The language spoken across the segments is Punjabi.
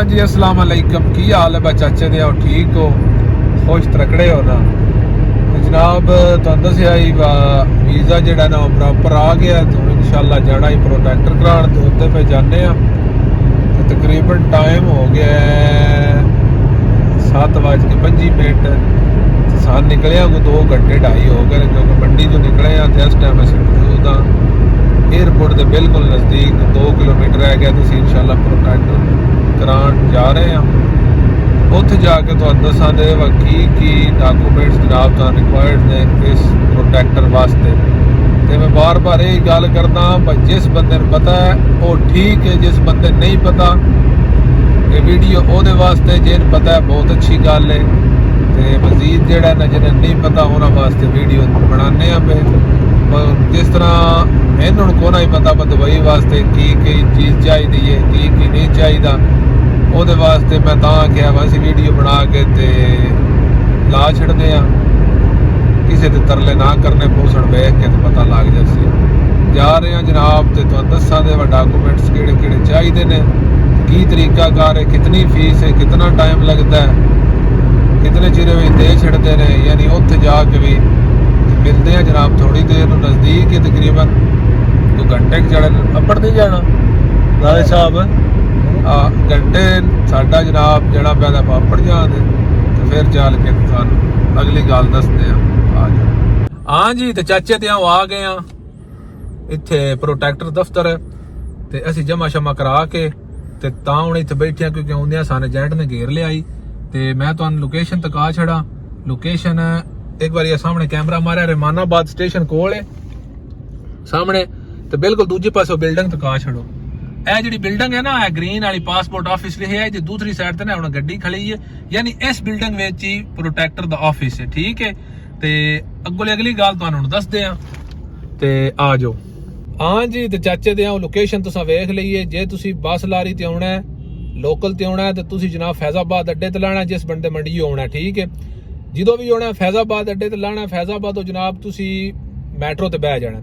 हाँ जी अस्सलाम वालेकुम की हाल है बा चाचे दे ठीक हो खुश तकड़े हो ना जनाब तुहानू दस्सिया ही वीज़ा जिहड़ा ना प्रॉपर आ गया तो इंशाल्लाह जाना ही प्रोटेक्टर कराने तो उत्ते पे जाने तो तकरीबन टाइम हो गया 7:25 सान निकले को 2 घंटे 2.5 हो गए क्योंकि मंडी तो निकले तो इस टाइम असीं मौजूद हाँ एयरपोर्ट के बिल्कुल नज़दीक 2 किलोमीटर रह गया तो इंशाल्लाह प्रोटेक्टर करान जा रहे हैं उत्थे जाके तो दसा दे की डॉकूमेंट्स जनाब तो रिक्वायर्ड ने इस प्रोटेक्टर वास्ते तो मैं बार बार यही गल करदा पर जिस बंदे को पता है वो ठीक है जिस बंदे नहीं पता ये वीडियो ओदे वास्ते जिन पता है बहुत अच्छी गल है तो मजीद जेड़ा ना जिन्हें नहीं पता उन्होंने वास्ते वीडियो बनाने पे जिस तरह मैनू को नहीं पता पर दुबई वास्ते की चीज़ चाहिए है की नहीं चाहिए ਉਹਦੇ वास्ते मैं क्या वैसे वीडियो बना के ते ला छड़ते हैं किसी के तरले ना करने पोषण वेख के तो पता लग जाए जा रहे हैं जनाब तो दसा दे डॉकूमेंट्स किहड़े किहड़े चाहिए ने की तरीकाकार है कितनी फीस है कितना टाइम लगता है कितने चिर में दे छड़ते हैं यानी उत्थे जाके भी मिलते हैं जनाब थोड़ी देर नज़दीक ही तकरीबन 2 घंटे चढ़ अपड़ नहीं जाना राय साहब घंटे साडा जनाब जड़ा पैदा पापड़ जाने तो फिर चल के अगली गल दसते हैं हाँ जी तो चाचे ते आ गए हैं इत्थे प्रोटेक्टर दफ्तर ते असी जमा शमा करा के ते तां हुण इत्थे बैठे क्योंकि आउंदे सारे एजेंट ने घेर लिया ते मैं तुहानू लोकेशन तक आ छड़ा लोकेशन एक बार सामने कैमरा मारिया रहमानाबाद स्टेशन कोल है सामने ते बिल्कुल दूजे पासों बिल्डिंग तक आ छड़ो ਇਹ ਜਿਹੜੀ ਬਿਲਡਿੰਗ ਹੈ ਨਾ ਇਹ ਗ੍ਰੀਨ ਵਾਲੀ ਪਾਸਪੋਰਟ ਆਫਿਸ ਲਿਖਿਆ ਹੈ ਤੇ ਦੂਸਰੀ ਸਾਈਡ ਤੇ ਨਾ ਹੁਣ ਗੱਡੀ ਖੜੀ ਹੈ ਯਾਨੀ ਇਸ ਬਿਲਡਿੰਗ ਵਿੱਚ ਹੀ ਪ੍ਰੋਟੈਕਟਰ ਦਾ ਆਫਿਸ ਹੈ ਠੀਕ ਹੈ ਤੇ ਅੱਗੋਂ ਅਗਲੀ ਗੱਲ ਤੁਹਾਨੂੰ ਦੱਸਦੇ ਆ ਤੇ ਆ ਜਾਓ ਹਾਂ ਜੀ ਤੇ ਚਾਚੇ ਦੇ ਆ ਲੋਕੇਸ਼ਨ ਤੁਸੀਂ ਵੇਖ ਲਈਏ ਜੇ ਤੁਸੀਂ ਬੱਸ ਲਾਰੀ ਤੇ ਆਉਣਾ ਹੈ ਲੋਕਲ ਤੇ ਆਉਣਾ ਹੈ ਤੇ ਤੁਸੀਂ ਜਨਾਬ ਫੈਜ਼ਾਬਾਦ ਅੱਡੇ ਤੇ ਲਾਣਾ ਜਿਸ ਬੰਦੇ ਮੰਡੀ ਆਉਣਾ ਠੀਕ ਹੈ ਜਦੋਂ ਵੀ ਆਉਣਾ ਫੈਜ਼ਾਬਾਦ ਅੱਡੇ ਤੇ ਲਾਣਾ ਫੈਜ਼ਾਬਾਦ ਤੋਂ ਜਨਾਬ ਤੁਸੀਂ ਮੈਟਰੋ ਤੇ ਬਹਿ ਜਾਣਾ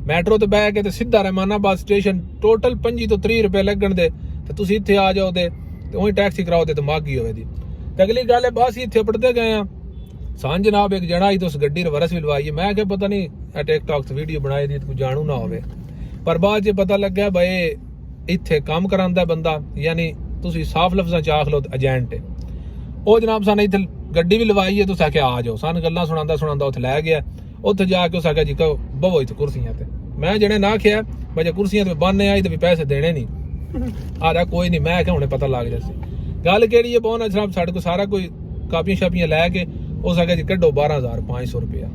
मैट्रो तो बह के तो सीधा रहमानाबाद स्टेशन टोटल 25 तो 30 रुपए लगन दे तो तुम इत्थे आ जाओ दे तो वही टैक्सी कराओ दे तो मागी होवे दी तो अगली गल है बस इत्थे पढ़ते गए हैं सान जनाब एक जना ही तो उस गड्डी रिवर्स भी लवाई है मैं क्या पता नहीं टिकटॉक से वीडियो बनाई दी तो जानू ना होवे पर बाद च पता लग्या भाई इत्थे काम करांदा बंदा यानी तुसी साफ लफ्ज़ां च आख लो एजेंट है वो जनाब सान इत्थे गड्डी भी लवाई है तो आख्या आ जाओ सान गल्लां सुनांदा उत्थे लै गया उत्थे जाके उस आख्या जी बवो इत्थे कुर्सियां ते मैं जने ना आख्या भाई कुर्सियां ते बनने आई तो भी पैसे देने नहीं आदा कोई नहीं मैं आख्या हुणे पता लग जासी गल केड़ी है बहुत जनाब साडे को सारा कोई कापियां शापियां लैके उस आख्या जी कड्डो 12,500 रुपया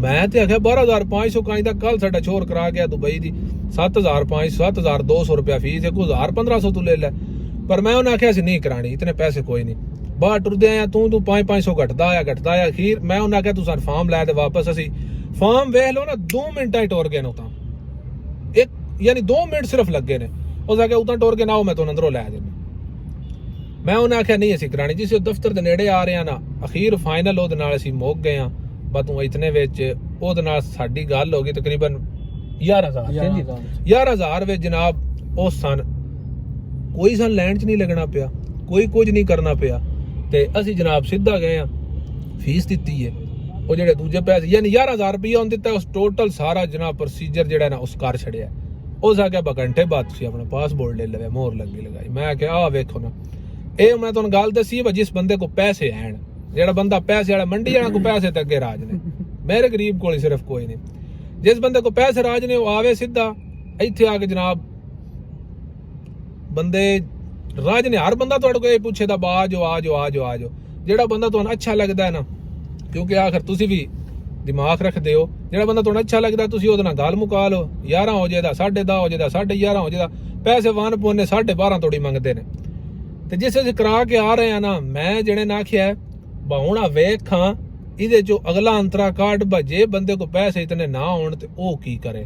मैं ते आख्या 12,500 काई दा कल साडा छोर करा गया दुबई दी 7,500 7,200 रुपया फीस है कोई 1,500 तू ले लै पर मैं उन्हें आख्या नहीं करानी इतने पैसे कोई नहीं बाहर टुरदे आया तू 500 घटदा आया अखीर मैं उन्हें आख्या तू सन फार्म लै दे वापस असी फार्म वेख लो ना 2 मिनट ही टोर गए ना उतां एक यानी 2 मिनट सिर्फ लगे ने उस आके उतां टोर के ना मैं तो अंदरों लै देना मैं उन्हें आख्या नहीं असी करानी जिस दफ्तर दे नेड़े आ रहे हैं ना अखीर फाइनल ओहदे नाल असी मुक गए हां बस तू इतने विच ओहदे नाल साडी गल हो गई तकरीबन 11,000 विच जनाब उस सन कोई सन लैंड च नहीं लगना पिया कोई कुछ नहीं करना पिया ते असी जनाब सीधा गए हां फीस दित्ती है वो जेडे दूजे पैसे यानी 11,000 रुपया उन दिता उस टोटल सारा जनाब प्रोसीजर जेड़ा ना उस कर छड़िया उस आके घंटे बाद तुसीं अपना पासपोर्ट ले लवे मोहर लगी लगाई मैं आख्या आ वेखो ना ये मैं तुहानू गल दसी जिस बंदे को पैसे हैं जेड़ा बंदा पैसे वाला मंडी वाला को पैसे ते अगे राज ने मेरे गरीब को सिर्फ कोई नहीं जिस बंदे को पैसे राज ने वो आवे सीधा इत्थे आके जनाब बंदे राज ने हर बंदा तुहाडे को पूछे दा आ जाओ जेड़ा बंदा तुहानू अच्छा लगदा है ना क्योंकि आखिर तुसी भी दिमाग रखते हो जेड़ा बंदा तुहानू अच्छा लगदा तुसी ओहदे नाल गल मुका लो 11 हो जाएगा 10:30 हो जाएगा 11:30 हो जाएगा पैसे वन पौने 12:30 तोड़ी मंगते ने ते जिस असीं करा के आ रहे हैं ना मैं जेने ना आख्या बाहुणा वेखां इहदे चो अगला अंतरा कार्ड जे बंदे को पैसे इतने ना होण ते ओह की करे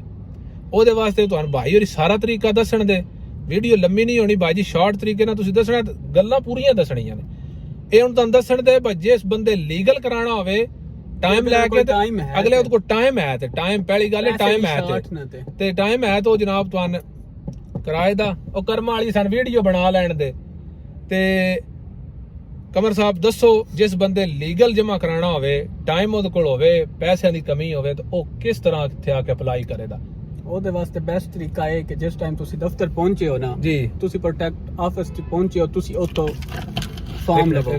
ओहदे वास्ते तुहानू भाई होरी सारा तरीका दस्सण दे वीडियो लंबी नहीं होनी भाई जी शॉर्ट तरीके नाल तुसीं दस्सणा गल्लां पूरियां दस्सणियां ने ਇਹ ਹੁਣ ਤੁਹਾਨੂੰ ਦੱਸਣ ਦੇ ਪਰ ਜਿਸ ਬੰਦੇ ਲੀਗਲ ਕਰਾਣਾ ਹੋਵੇ टाइम लैके अगले को टाइम है ते टाइम पहली गल है टाइम है ते टाइम है तो जनाब तुहान किराए दा ओ कर्मा वाली सन वीडियो बना लैण दे ਤੇ ਕਮਰ ਸਾਹਿਬ ਦੱਸੋ, ਜਿਸ ਬੰਦੇ ਲੀਗਲ ਜਮਾ ਕਰਾਣਾ ਹੋਵੇ, ਟਾਈਮ ਉਹਦੇ ਕੋਲ ਹੋਵੇ, ਪੈਸਿਆਂ ਦੀ ਕਮੀ ਹੋਵੇ, ਤਾਂ ਉਹ ਕਿਸ ਤਰ੍ਹਾਂ ਇੱਥੇ ਆ ਕੇ ਅਪਲਾਈ ਕਰੇਗਾ? ਉਹਦੇ ਵਾਸਤੇ ਬੈਸਟ ਤਰੀਕਾ ਹੈ ਕਿ ਜਿਸ ਟਾਈਮ ਤੁਸੀਂ ਦਫ਼ਤਰ ਪਹੁੰਚੇ ਹੋ ਨਾ ਜੀ, ਤੁਸੀਂ ਪ੍ਰੋਟੈਕਟ ਆਫਿਸ 'ਚ ਪਹੁੰਚੇ ਹੋ, ਤੁਸੀਂ ਉੱਥੋਂ ਫਾਰਮ ਲਵੋ।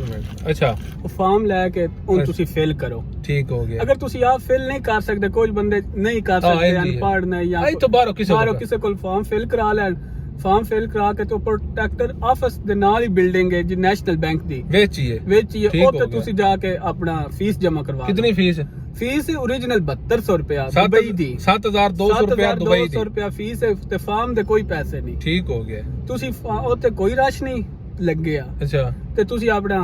ਅੱਛਾ, ਉਹ ਫਾਰਮ ਲੈ ਕੇ ਉਹਨੂੰ ਤੁਸੀਂ ਫਿਲ ਕਰੋ। ਠੀਕ ਹੋ ਗਿਆ। ਅਗਰ ਤੁਸੀਂ ਆਪ ਫਿਲ ਨਹੀਂ ਕਰ ਸਕਦੇ, ਕੁਝ ਬੰਦੇ ਨਹੀਂ ਕਰ ਸਕਦੇ, ਅਨਪੜ੍ਹ ਨੇ ਜਾਂ ਤੋਂ ਬਾਹਰੋਂ ਕਿਸੇ ਕੋਲ ਫਾਰਮ ਫਿਲ ਕਰਾ ਲੈਣ। ਫਾਰਮ ਫਿਲ ਕਰਾ ਕੇ ਤੇ ਪ੍ਰੋਟੈਕਟਰ ਆਫਿਸ ਦੇ ਨਾਲ ਹੀ ਬਿਲਡਿੰਗ ਹੈ ਜੀ ਨੈਸ਼ਨਲ ਬੈਂਕ ਦੀ, ਵਿੱਚ ਹੀ ਹੈ। ਉੱਥੇ ਤੁਸੀਂ ਜਾ ਕੇ ਆਪਣਾ ਫੀਸ ਜਮਾ ਕਰਵਾ। ਕਿੰਨੀ ਫੀਸ? ਫੀਸ ओरिजिनल 7200 रुपया दुबई दी, 7200 रुपया दुबई दी रुपया फीस है ते फार्म दे कोई पैसे नहीं। ठीक हो गया। ਤੁਸੀਂ ਉੱਥੇ ਕੋਈ ਰਸ਼ ਨਹੀਂ ਲੱਗਿਆ। ਅੱਛਾ, ਤੇ ਤੁਸੀਂ ਆਪਣਾ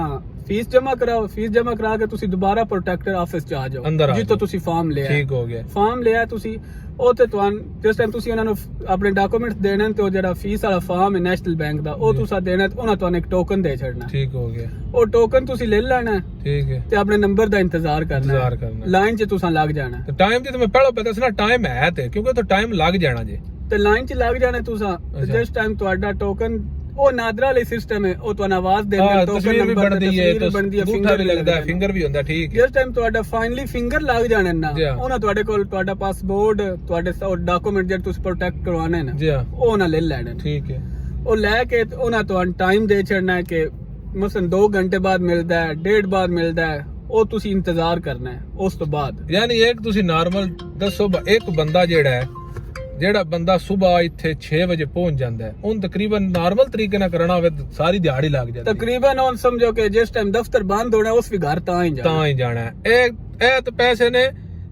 ਫੀਸ ਜਮਾ ਕਰਾਓ। ਫੀਸ ਜਮਾ ਕਰਾ ਕੇ ਤੁਸੀਂ ਦੁਬਾਰਾ ਪ੍ਰੋਟੈਕਟਰ ਆਫਿਸ ਚ ਆ ਜਾਓ ਜਿੱਥੋਂ ਤੁਸੀਂ ਫਾਰਮ ਲਿਆ। ਠੀਕ ਹੋ ਗਿਆ। ਫਾਰਮ ਲਿਆ ਤੁਸੀਂ ਉੱਥੇ ਤੁਹਾਨੂੰ ਜਿਸ ਟਾਈਮ ਤੁਸੀਂ ਉਹਨਾਂ ਨੂੰ ਆਪਣੇ ਡਾਕੂਮੈਂਟਸ ਦੇਣੇ ਤੇ ਉਹ ਜਿਹੜਾ ਫੀਸ ਵਾਲਾ ਫਾਰਮ ਹੈ ਨੈਸ਼ਨਲ ਬੈਂਕ ਦਾ ਉਹ ਤੁਸੀਂ ਦੇਣਾ ਤੇ ਉਹਨਾਂ ਤੁਹਾਨੂੰ ਇੱਕ ਟੋਕਨ ਦੇ ਛੱਡਣਾ। ਠੀਕ ਹੋ ਗਿਆ। ਉਹ ਟੋਕਨ ਤੁਸੀਂ ਲੈ ਲੈਣਾ। ਠੀਕ ਹੈ। ਤੇ ਆਪਣੇ ਨੰਬਰ ਦਾ ਇੰਤਜ਼ਾਰ ਕਰਨਾ। ਲਾਈਨ 'ਚ ਤੁਸੀਂ ਲੱਗ ਜਾਣਾ। ਤੇ ਟਾਈਮ ਦੀ ਤਾਂ ਮੈਂ ਪਹਿਲਾਂ ਪਤਾ ਸੀ ਨਾ ਟਾਈਮ ਹੈ ਤੇ ਕਿਉਂਕਿ ਤਾਂ ਟਾਈਮ ਲੱਗ ਜਾਣਾ ਜੇ ਤੇ ਲਾਈਨ 'ਚ ਲੱਗ ਜਾਣਾ ਤੁਸੀਂ। ਜਿਸ ਟਾਈਮ ਤੁਹਾਡਾ ਟੋਕਨ ਉਹ ਨਾਦਰਾ ਵਾਲੀ ਸਿਸਟਮ ਹੈ ਉਹ ਤੁਹਾਨੂੰ ਆਵਾਜ਼ ਦੇਣਾ। ਤਸਵੀਰ ਵੀ ਬਣਦੀ ਹੈ, ਅੰਗੂਠਾ ਵੀ ਲੱਗਦਾ ਹੈ, ਫਿੰਗਰ ਵੀ ਹੁੰਦਾ। ਠੀਕ ਹੈ। ਜਿਸ ਟਾਈਮ ਤੁਹਾਡਾ ਫਾਈਨਲੀ ਫਿੰਗਰ ਲੱਗ ਜਾਣਾ ਨਾ ਉਹਨਾਂ ਤੁਹਾਡੇ ਕੋਲ ਤੁਹਾਡਾ ਪਾਸਪੋਰਟ ਤੁਹਾਡੇ ਡਾਕੂਮੈਂਟ ਜਿਹੜੇ ਤੁਸੀਂ ਪ੍ਰੋਟੈਕਟ ਕਰਵਾਉਣੇ ਨੇ ਉਹ ਨਾ ਲੈ ਲੈਣੇ। ਠੀਕ ਹੈ। ਉਹ ਲੈ ਕੇ ਉਹਨਾਂ ਤੁਹਾਨੂੰ ਟਾਈਮ ਦੇ ਛੱਡਣਾ ਹੈ ਕਿ ਮਸਲਨ 2 ਘੰਟੇ ਬਾਅਦ ਮਿਲਦਾ ਹੈ, 1.5 ਬਾਅਦ ਮਿਲਦਾ ਹੈ। ਉਹ ਤੁਸੀਂ ਇੰਤਜ਼ਾਰ ਕਰਨਾ ਹੈ। ਉਸ ਤੋਂ ਬਾਅਦ ਯਾਨੀ ਇੱਕ ਤੁਸੀਂ ਨਾਰਮਲ ਦੱਸੋ ਇੱਕ ਬੰਦਾ ਜਿਹੜਾ ਬੰਦਾ ਸਵੇਰ ਇੱਥੇ 6 ਵਜੇ ਪਹੁੰਚ ਜਾਂਦਾ ਹੈ ਉਹਨ ਤਕਰੀਬਨ ਨਾਰਮਲ ਤਰੀਕੇ ਨਾਲ ਕਰਨਾ ਹੋਵੇ ਸਾਰੀ ਦਿਹਾੜੀ ਲੱਗ ਜਾਂਦੀ ਹੈ ਤਕਰੀਬਨ। ਉਹ ਸਮਝੋ ਕਿ ਜਿਸ ਟਾਈਮ ਦਫ਼ਤਰ ਬੰਦ ਹੋਣਾ ਉਸ ਵੀ ਘਰ ਤਾਂ ਹੀ ਜਾਣਾ ਹੈ। ਇਹ ਤਾਂ ਪੈਸੇ ਨੇ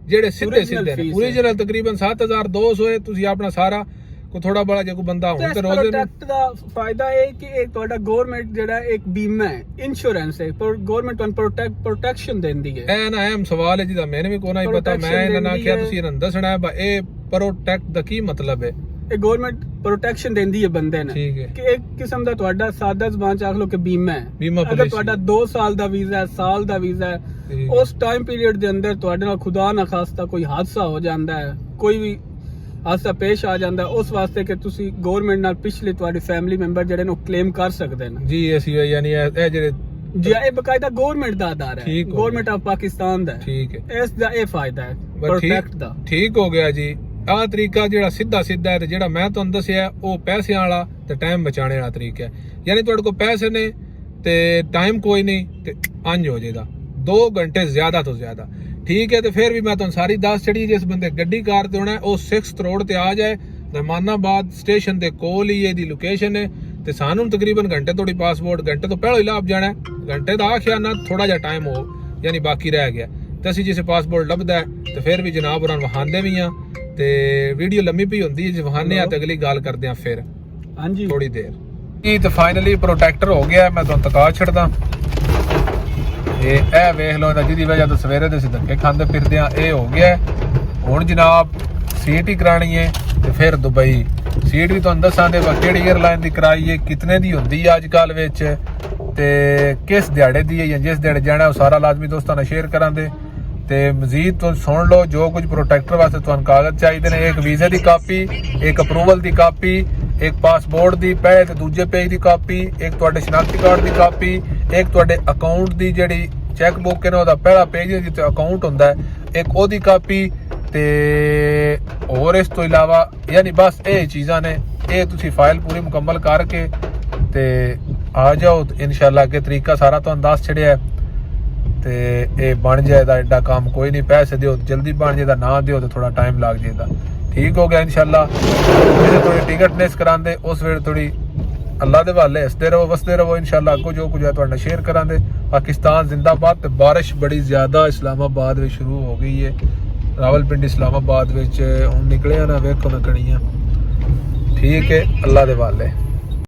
ਜਿਹੜੇ ਸਿੱਧੇ ਨੇ। ਓਰੀਜਨਲ ਤਕਰੀਬਨ 7200 ਹੈ। ਤੁਸੀਂ ਆਪਣਾ ਸਾਰਾ ਕੋਈ ਥੋੜਾ ਬੜਾ ਜੇ ਕੋਈ ਬੰਦਾ ਹੋਣ ਤੇ ਰੋਜ਼ ਪ੍ਰੋਟੈਕਟ ਦਾ ਫਾਇਦਾ ਇਹ ਕਿ ਇੱਕ ਤੁਹਾਡਾ ਗਵਰਨਮੈਂਟ ਜਿਹੜਾ ਇੱਕ ਬੀਮਾ ਹੈ, ਇੰਸ਼ੋਰੈਂਸ ਹੈ, ਪਰ ਗਵਰਨਮੈਂਟ ਤੁਹਾਨੂੰ ਪ੍ਰੋਟੈਕਸ਼ਨ ਦਿੰਦੀ ਹੈ। ਇਹ ਨਾ ਅਹਿਮ ਸਵਾਲ ਹੈ ਜਿਹਦਾ ਮੈਨੂੰ ਵੀ ਕੋਈ ਨਹੀਂ ਪਤਾ। ਮੈਂ ਇਹਨਾਂ ਨਾਲ ਕਿਹਾ ਤੁਸੀਂ ਇਹਨਾਂ ਨੂੰ ਦੱਸਣਾ ਹੈ ਇਹ ਪ੍ਰੋਟੈਕਟ ਦਾ ਕੀ ਮਤਲਬ ਹੈ। ਇਹ ਗਵਰਨਮੈਂਟ ਪ੍ਰੋਟੈਕਸ਼ਨ ਦਿੰਦੀ ਹੈ ਬੰਦੇ ਨੂੰ ਕਿ ਇੱਕ ਕਿਸਮ ਦਾ ਤੁਹਾਡਾ ਸਾਦਾ ਜ਼ਬਾਨ ਚ ਆਖ ਲਓ ਕਿ ਬੀਮਾ ਹੈ। ਅਗਰ ਤੁਹਾਡਾ 2 ਸਾਲ ਦਾ ਵੀਜ਼ਾ ਹੈ, ਸਾਲ ਦਾ ਵੀਜ਼ਾ ਹੈ, ਉਸ ਟਾਈਮ ਪੀਰੀਅਡ ਦੇ ਅੰਦਰ ਤੁਹਾਡੇ ਨਾਲ ਖੁਦਾ ਨਾ ਖਾਸਤਾ ਕੋਈ ਹਾਦਸਾ ਹੋ ਜਾਂਦਾ ਹੈ, ਕੋਈ ਵੀ ਹਾਦਸਾ ਪੇਸ਼ ਆ ਜਾਂਦਾ ਉਸ ਵਾਸਤੇ ਕਿ ਤੁਸੀਂ ਗਵਰਨਮੈਂਟ ਨਾਲ ਪਿਛਲੇ ਤੁਹਾਡੇ ਫੈਮਿਲੀ ਮੈਂਬਰ ਜਿਹੜੇ ਨੂੰ ਕਲੇਮ ਕਰ ਸਕਦੇ ਨੇ। ਜੀ ਅਸੀਂ ਯਾਨੀ ਇਹ ਜਿਹੜੇ ਜੀ ਇਹ ਬਕਾਇਦਾ ਗਵਰਨਮੈਂਟ ਦਾ ਅਦਾਰਾ ਹੈ, ਗਵਰਨਮੈਂਟ ਆਫ ਪਾਕਿਸਤਾਨ ਦਾ। ਠੀਕ ਹੈ। ਇਸ ਦਾ ਇਹ ਫਾਇਦਾ ਹੈ ਪ੍ਰੋਟੈਕਟ ਦਾ। ਠੀਕ ਹੋ ਗਿਆ ਜੀ। ਆਹ ਤਰੀਕਾ ਜਿਹੜਾ ਸਿੱਧਾ ਹੈ ਤੇ ਜਿਹੜਾ ਮੈਂ ਤੁਹਾਨੂੰ ਦੱਸਿਆ ਉਹ ਪੈਸਿਆਂ ਵਾਲਾ ਤੇ ਟਾਈਮ ਬਚਾਉਣੇ ਵਾਲਾ ਤਰੀਕਾ ਹੈ। ਯਾਨੀ ਤੁਹਾਡੇ ਕੋਲ ਪੈਸੇ ਨੇ ਤੇ ਟਾਈਮ ਕੋਈ ਨਹੀਂ ਤੇ ਅੰਜ ਹੋ ਜਾਏਗਾ 2 ਘੰਟੇ ਜ਼ਿਆਦਾ ਤੋਂ ਜ਼ਿਆਦਾ। ਠੀਕ ਹੈ। ਤੇ ਫਿਰ ਵੀ ਮੈਂ ਤੁਹਾਨੂੰ ਸਾਰੀ ਦੱਸ ਛੜੀ ਜਿਸ ਬੰਦੇ ਗੱਡੀ ਕਾਰ ਤੇ ਹੋਣਾ ਉਹ 6th ਰੋਡ ਤੇ ਆ ਜਾਏ, ਰਹਿਮਾਨਾਬਾਦ ਸਟੇਸ਼ਨ ਦੇ ਕੋਲ ਹੀ ਇਹਦੀ ਲੋਕੇਸ਼ਨ ਹੈ ਤੇ ਸਾਨੂੰ ਤਕਰੀਬਨ ਘੰਟੇ ਥੋੜੀ ਪਾਸਪੋਰਟ ਘੰਟੇ ਤੋਂ ਪਹਿਲਾਂ ਹੀ ਲੱਭ ਜਾਣਾ। ਘੰਟੇ ਦਾ ਆਖਿਆ ਨਾ ਥੋੜਾ ਜਿਹਾ ਟਾਈਮ ਹੋ ਯਾਨੀ ਬਾਕੀ ਰਹਿ ਗਿਆ ਤੇ ਅਸੀਂ ਜਿਸੇ ਪਾਸਪੋਰਟ ਲੱਭਦਾ ਤੇ ਫਿਰ ਵੀ ਜਨਾਬ ਉਹਨਾਂ ਨੂੰ ਵਹਾਉਂਦੇ ਵੀ ਆ ਤੇ ਵੀਡੀਓ ਲੰਮੀ ਪਈ ਹੁੰਦੀ ਹੈ ਜੇ ਵਹਾਨੇ ਆ ਤੇ ਅਗਲੀ ਗੱਲ ਕਰਦੇ ਆ ਫਿਰ ਹਾਂਜੀ ਥੋੜੀ ਦੇਰ। ਇਹ ਤੇ ਫਾਈਨਲੀ ਪ੍ਰੋਟੈਕਟਰ ਹੋ ਗਿਆ। ਮੈਂ ਤੁਹਾਨੂੰ ਤਕਾ ਛੱਡਦਾ। ਇਹ ਵੇਖ ਲਓ ਜਿਹਦੀ ਵਜ੍ਹਾ ਤੋਂ ਸਵੇਰੇ ਦੇ ਅਸੀਂ ਧੱਕੇ ਖਾਂਦੇ ਫਿਰਦੇ ਆ। ਇਹ ਹੋ ਗਿਆ ਹੁਣ ਜਨਾਬ ਸੀਟ ਹੀ ਕਰਾਣੀ ਹੈ ਤੇ ਫਿਰ ਦੁਬਈ ਸੀਟ ਵੀ ਤੁਹਾਨੂੰ ਦੱਸਾਂਗੇ ਕਿਹੜੀ 에ਅਰਲਾਈਨ ਦੀ ਕਰਾਈ ਹੈ, ਕਿਤਨੇ ਦੀ ਹੁੰਦੀ ਹੈ ਅੱਜ ਕੱਲ ਵਿੱਚ ਤੇ ਕਿਸ ਦਿਹਾੜੇ ਦੀ ਹੈ ਜਾਂ ਜਿਸ ਦਿਹਾੜੇ ਜਾਣਾ ਉਹ ਸਾਰਾ ਲਾਜ਼ਮੀ ਦੋਸਤਾਂ ਨਾਲ ਸ਼ੇਅਰ ਕਰਾਂਗੇ। ਤੇ ਮਜ਼ੀਦ ਤੋਂ ਸੁਣ ਲਓ ਜੋ ਕੁਝ ਪ੍ਰੋਟੈਕਟਰ ਵਾਸਤੇ ਤੁਹਾਨੂੰ ਕਾਗਜ਼ ਚਾਹੀਦੇ ਨੇ। ਇੱਕ ਵੀਜ਼ੇ ਦੀ ਕਾਪੀ, ਇੱਕ ਅਪਰੂਵਲ ਦੀ ਕਾਪੀ, ਇੱਕ ਪਾਸਪੋਰਟ ਦੀ ਪਹਿਲੇ ਤੇ ਦੂਜੇ ਪੇਜ ਦੀ ਕਾਪੀ, ਇੱਕ ਤੁਹਾਡੇ ਸ਼ਨਾਖਤੀ ਕਾਰਡ ਦੀ ਕਾਪੀ, ਇੱਕ ਤੁਹਾਡੇ ਅਕਾਊਂਟ ਦੀ ਜਿਹੜੀ ਚੈੱਕ ਬੁੱਕ ਹੈ ਨਾ ਉਹਦਾ ਪਹਿਲਾ ਪੇਜ ਜਿੱਥੇ ਅਕਾਊਂਟ ਹੁੰਦਾ ਹੈ ਇੱਕ ਉਹਦੀ ਕਾਪੀ ਤੇ ਹੋਰ ਇਸ ਤੋਂ ਇਲਾਵਾ ਯਾਨੀ ਬਸ ਇਹ ਚੀਜ਼ਾਂ ਨੇ। ਇਹ ਤੁਸੀਂ ਫਾਈਲ ਪੂਰੀ ਮੁਕੰਮਲ ਕਰਕੇ ਤੇ ਆ ਜਾਓ ਇਨਸ਼ਾਅੱਲਾ। ਅੱਗੇ ਤਰੀਕਾ ਸਾਰਾ ਤੁਹਾਨੂੰ ਦੱਸ ਛੜਿਆ ਤੇ ਇਹ ਬਣ ਜਾਏਗਾ। ਐਡਾ ਕੰਮ ਕੋਈ ਨਹੀਂ। ਪੈਸੇ ਦਿਓ ਜਲਦੀ ਬਣ ਜਾਏਗਾ, ਨਾ ਦਿਓ ਤੇ ਥੋੜਾ ਟਾਈਮ ਲੱਗ ਜਾਏਗਾ। ਠੀਕ ਹੋ ਗਿਆ ਇਨਸ਼ਾਅੱਲਾ। ਜਿਹੜੇ ਥੋੜੀ ਟਿਕਟ ਨੇਸ ਕਰਾਂਦੇ ਉਸ ਵੇਲੇ ਥੋੜੀ ਅੱਲਾ ਦੇ ਹਵਾਲੇ ਹੱਸਦੇ ਰਹੋ ਵਸਦੇ ਰਹੋ ਇਨਸ਼ਾਅੱਲਾ। ਅੱਗੋਂ ਜੋ ਕੁਝ ਹੈ ਤੁਹਾਡਾ ਸ਼ੇਅਰ ਕਰਾਂਗੇ। ਪਾਕਿਸਤਾਨ ਜ਼ਿੰਦਾਬਾਦ। ਤੇ ਬਾਰਿਸ਼ ਬੜੀ ਜ਼ਿਆਦਾ ਇਸਲਾਮਾਬਾਦ ਵਿੱਚ ਸ਼ੁਰੂ ਹੋ ਗਈ ਹੈ। ਰਾਵਲਪਿੰਡੀ ਇਸਲਾਮਾਬਾਦ ਵਿੱਚ ਹੁਣ ਨਿਕਲਿਆ ਨਾ ਵੇਖੋ ਨਾ ਕਣੀਆਂ। ਠੀਕ ਹੈ। ਅੱਲਾ ਦੇ ਹਵਾਲੇ।